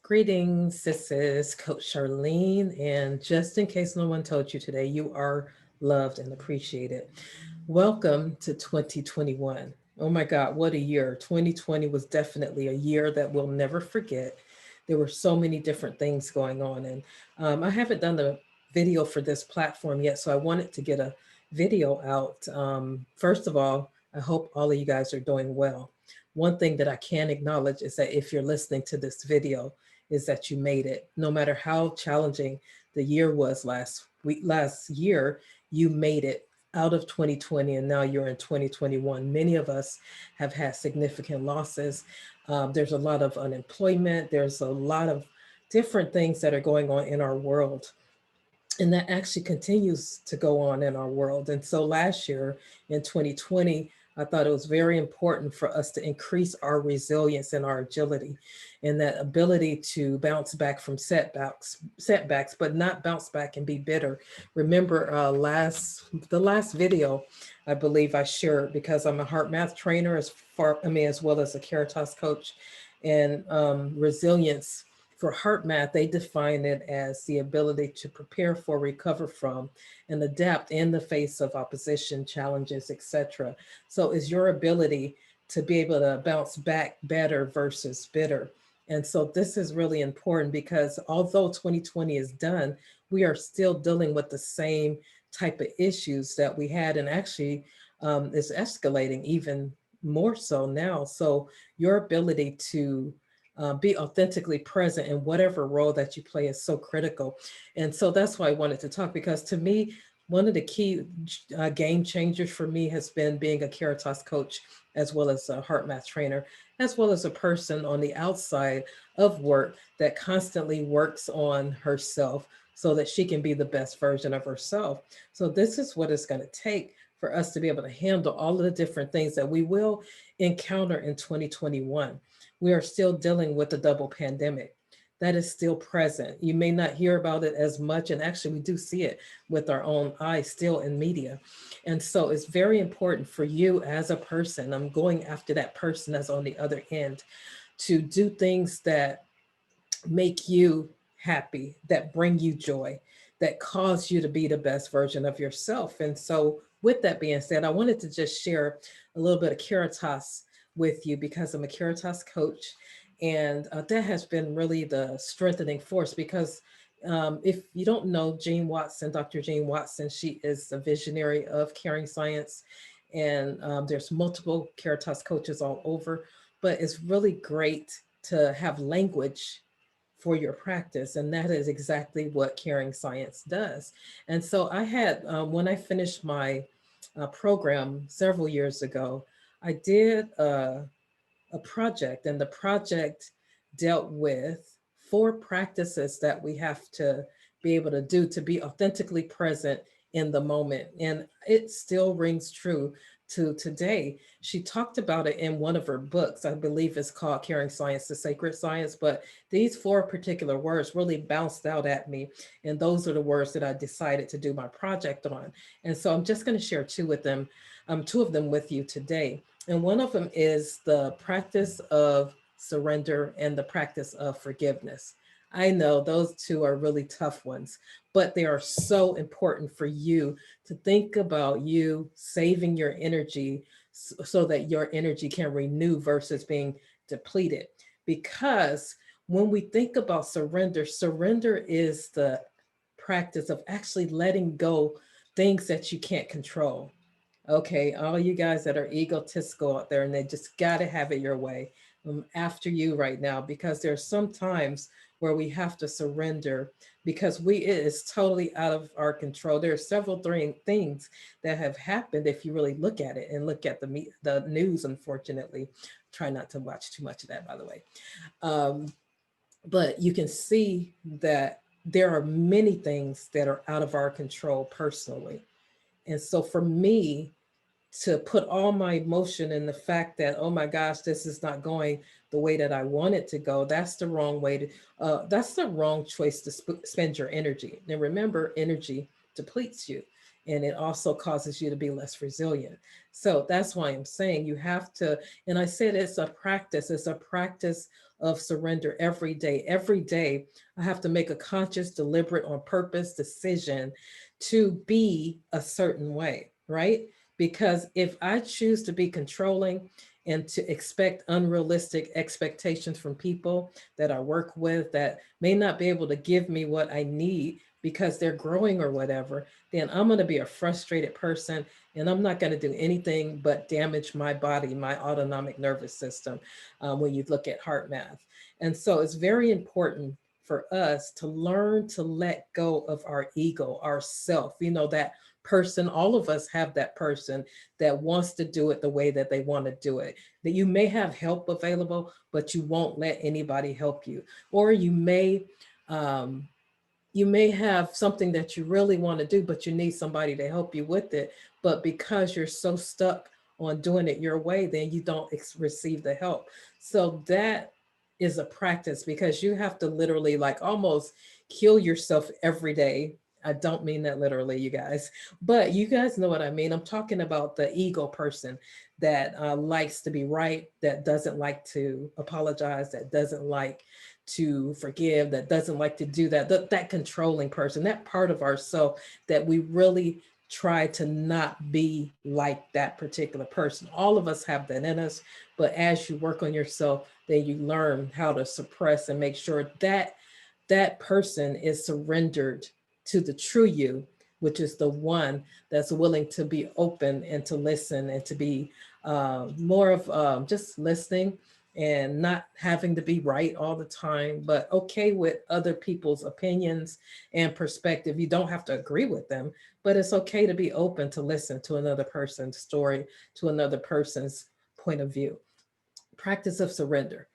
Greetings, this is Coach Charlene, and just in case no one told you today, you are loved and appreciated. Welcome to 2021. Oh my God, what a year. 2020 was definitely a year that we'll never forget. There were so many different things going on, and I haven't done the video for this platform yet, so I wanted to get a video out. First of all, I hope all of you guys are doing well. One thing that I can acknowledge is that if you're listening to this video, is that you made it. No matter how challenging the year was last year, you made it out of 2020 and now you're in 2021. Many of us have had significant losses. There's a lot of unemployment. There's a lot of different things that are going on in our world. And that actually continues to go on in our world. And so last year in 2020, I thought it was very important for us to increase our resilience and our agility and that ability to bounce back from setbacks, but not bounce back and be bitter. Remember the last video, I believe I shared, because I'm a heart math trainer as well as a Caritas coach, and resilience for heart math, they define it as the ability to prepare for, recover from, and adapt in the face of opposition, challenges, etc. So is your ability to be able to bounce back better versus bitter. And so this is really important because although 2020 is done, we are still dealing with the same type of issues that we had, and actually it's escalating even more so now. So your ability to be authentically present in whatever role that you play is so critical. And so that's why I wanted to talk, because to me, one of the key game changers for me has been being a Caritas coach, as well as a heart math trainer, as well as a person on the outside of work that constantly works on herself so that she can be the best version of herself. So this is what it's going to take for us to be able to handle all of the different things that we will encounter in 2021. We are still dealing with the double pandemic. That is still present. You may not hear about it as much, and actually, we do see it with our own eyes still in media. And so, it's very important for you as a person. I'm going after that person that's on the other end to do things that make you happy, that bring you joy, that cause you to be the best version of yourself. And so, with that being said, I wanted to just share a little bit of Caritas with you because I'm a Caritas coach. And that has been really the strengthening force because if you don't know Dr. Jean Watson, she is a visionary of caring science. And there's multiple Caritas coaches all over, but it's really great to have language for your practice. And that is exactly what caring science does. And so I had, when I finished my program several years ago, I did a project, and the project dealt with 4 practices that we have to be able to do to be authentically present in the moment. And it still rings true to today. She talked about it in one of her books. I believe it's called Caring Science, the Sacred Science. But these 4 particular words really bounced out at me. And those are the words that I decided to do my project on. And so I'm just going to share two of them with you today. And one of them is the practice of surrender and the practice of forgiveness. I know those two are really tough ones, but they are so important for you to think about you saving your energy so that your energy can renew versus being depleted. Because when we think about surrender, surrender is the practice of actually letting go things that you can't control. Okay, all you guys that are egotistical out there and they just got to have it your way. I'm after you right now because there's some times where we have to surrender because it is totally out of our control. There are several things that have happened if you really look at it and look at the news. Unfortunately, try not to watch too much of that, by the way. Um, but you can see that there are many things that are out of our control personally. And so for me, to put all my emotion in the fact that, oh my gosh, this is not going the way that I want it to go, that's the wrong way that's the wrong choice to spend your energy. And remember, energy depletes you. and it also causes you to be less resilient. So that's why I'm saying you have to, and I said it's a practice of surrender every day. Every day, I have to make a conscious, deliberate, on purpose decision to be a certain way, right? Because if I choose to be controlling and to expect unrealistic expectations from people that I work with that may not be able to give me what I need because they're growing or whatever, then I'm going to be a frustrated person and I'm not going to do anything but damage my body, my autonomic nervous system when you look at heart math. And so it's very important for us to learn to let go of our ego, our self, that person. All of us have that person that wants to do it the way that they want to do it. That you may have help available, but you won't let anybody help you. Or um, you may have something that you really want to do, but you need somebody to help you with it. But because you're so stuck on doing it your way, then you don't receive the help. So that is a practice because you have to literally like almost kill yourself every day. I don't mean that literally, you guys, but you guys know what I mean. I'm talking about the ego person that likes to be right, that doesn't like to apologize, that doesn't like to forgive, that doesn't like to do that, that controlling person, that part of ourself that we really try to not be like that particular person. All of us have that in us, but as you work on yourself, then you learn how to suppress and make sure that that person is surrendered to the true you, which is the one that's willing to be open and to listen and to be more of just listening and not having to be right all the time, but okay with other people's opinions and perspective. You don't have to agree with them, but it's okay to be open to listen to another person's story, to another person's point of view. Practice of surrender.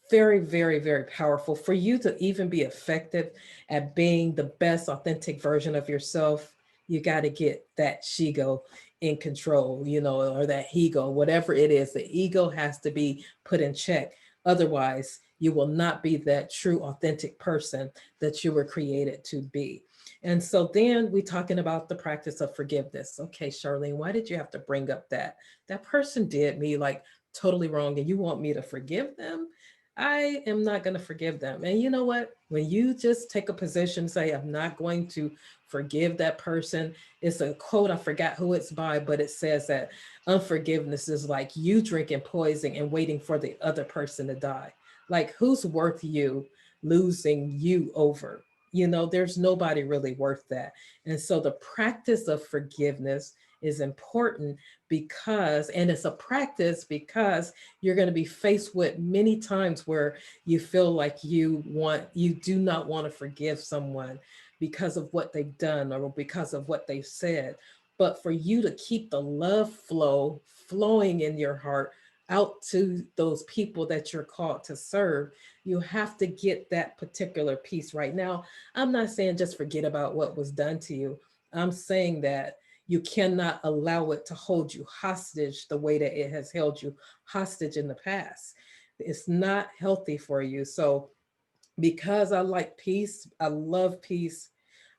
Very, very, very powerful for you to even be effective at being the best authentic version of yourself. You got to get that shigo in control, or that ego, whatever it is. The ego has to be put in check. Otherwise, you will not be that true, authentic person that you were created to be. And so then we talking about the practice of forgiveness. Okay, Charlene, why did you have to bring up that? That person did me like totally wrong and you want me to forgive them? I am not going to forgive them. And you know what? When you just take a position, say, I'm not going to forgive that person, it's a quote, I forgot who it's by, but it says that unforgiveness is like you drinking poison and waiting for the other person to die. Like, who's worth you losing you over? There's nobody really worth that. And so the practice of forgiveness is important because, and it's a practice because you're going to be faced with many times where you feel like you do not want to forgive someone because of what they've done or because of what they've said. But for you to keep the love flow flowing in your heart out to those people that you're called to serve, you have to get that particular piece right. Now, I'm not saying just forget about what was done to you. I'm saying that you cannot allow it to hold you hostage the way that it has held you hostage in the past. It's not healthy for you. So, because I like peace, I love peace,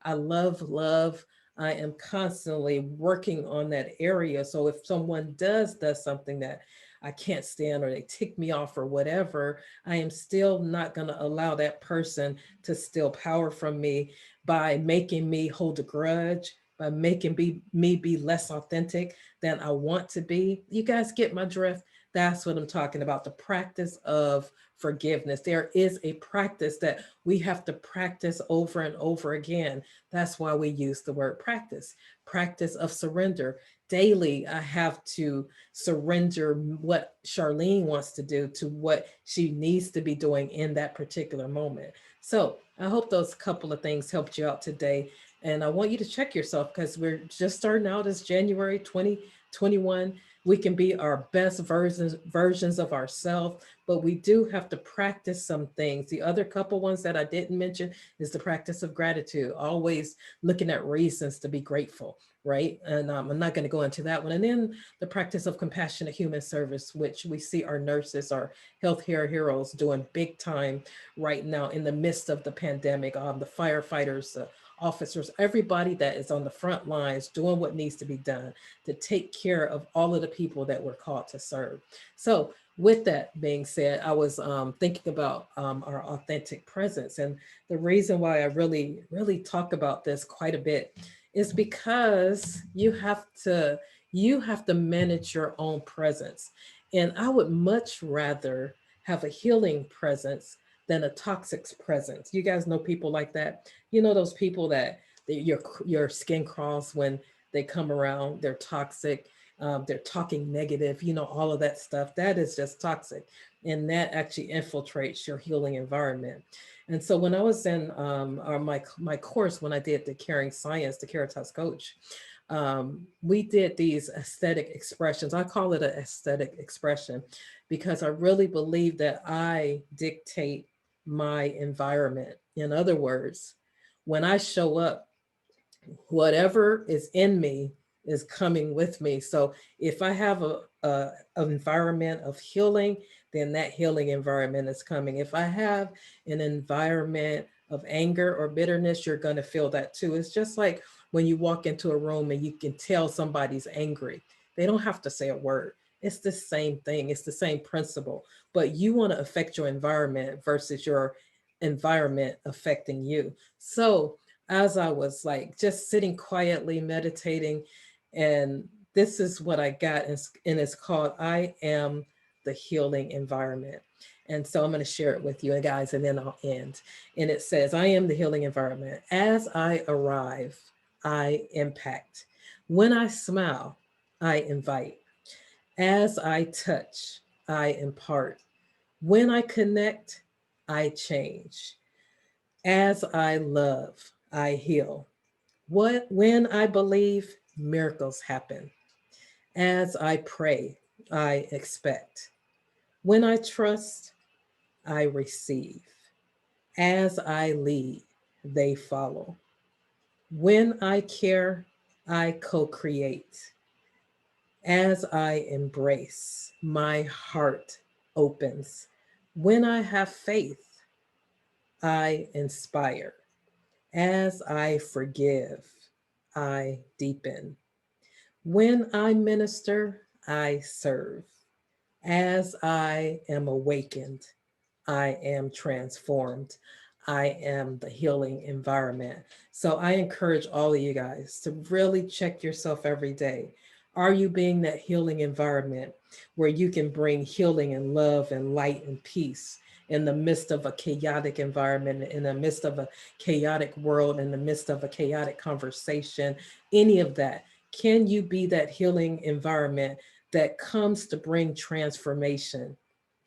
I love love. I am constantly working on that area. So if someone does something that I can't stand or they tick me off or whatever, I am still not going to allow that person to steal power from me by making me hold a grudge, by making me be less authentic than I want to be. You guys get my drift? That's what I'm talking about. The practice of forgiveness. There is a practice that we have to practice over and over again. That's why we use the word practice. Practice of surrender. Daily, I have to surrender what Charlene wants to do to what she needs to be doing in that particular moment. So I hope those couple of things helped you out today. And I want you to check yourself because we're just starting out as January 2021. We can be our best versions of ourselves, but we do have to practice some things. The other couple ones that I didn't mention is the practice of gratitude, always looking at reasons to be grateful, right? And I'm not going to go into that one. And then the practice of compassionate human service, which we see our nurses, our healthcare heroes doing big time right now in the midst of the pandemic, the firefighters, officers, everybody that is on the front lines doing what needs to be done to take care of all of the people that we're called to serve. So, with that being said, I was thinking about our authentic presence. And the reason why I really talk about this quite a bit is because you have to manage your own presence. And I would much rather have a healing presence than a toxic presence. You guys know people like that. You know those people that your skin crawls when they come around. They're toxic. They're talking negative. You know all of that stuff. That is just toxic, and that actually infiltrates your healing environment. And so when I was in my course, when I did the Caring Science, the Caritas Coach, we did these aesthetic expressions. I call it an aesthetic expression because I really believe that I dictate my environment. In other words, when I show up, whatever is in me is coming with me. So if I have an environment of healing, then that healing environment is coming. If I have an environment of anger or bitterness, you're going to feel that too. It's just like when you walk into a room and you can tell somebody's angry. They don't have to say a word. It's the same thing. It's the same principle. But you want to affect your environment versus your environment affecting you. So as I was like just sitting quietly meditating, and this is what I got, and it's called I Am the Healing Environment. And so I'm going to share it with you guys and then I'll end. And it says, I am the healing environment. As I arrive, I impact. When I smile, I invite. As I touch, I impart. When I connect, I change. As I love, I heal. When I believe, miracles happen. As I pray, I expect. When I trust, I receive. As I lead, they follow. When I care, I co create. As I embrace, my heart opens. When I have faith, I inspire. As I forgive, I deepen. When I minister, I serve. As I am awakened, I am transformed. I am the healing environment. So I encourage all of you guys to really check yourself every day. Are you being that healing environment where you can bring healing and love and light and peace in the midst of a chaotic environment, in the midst of a chaotic world, in the midst of a chaotic conversation, any of that? Can you be that healing environment that comes to bring transformation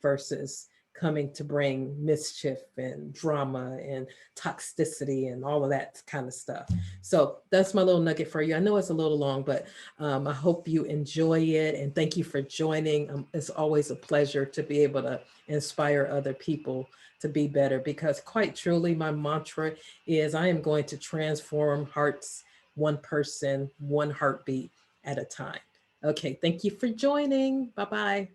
versus coming to bring mischief and drama and toxicity and all of that kind of stuff? So that's my little nugget for you. I know it's a little long, but I hope you enjoy it. And thank you for joining. It's always a pleasure to be able to inspire other people to be better, because quite truly, my mantra is I am going to transform hearts, one person, one heartbeat at a time. Okay, thank you for joining. Bye bye.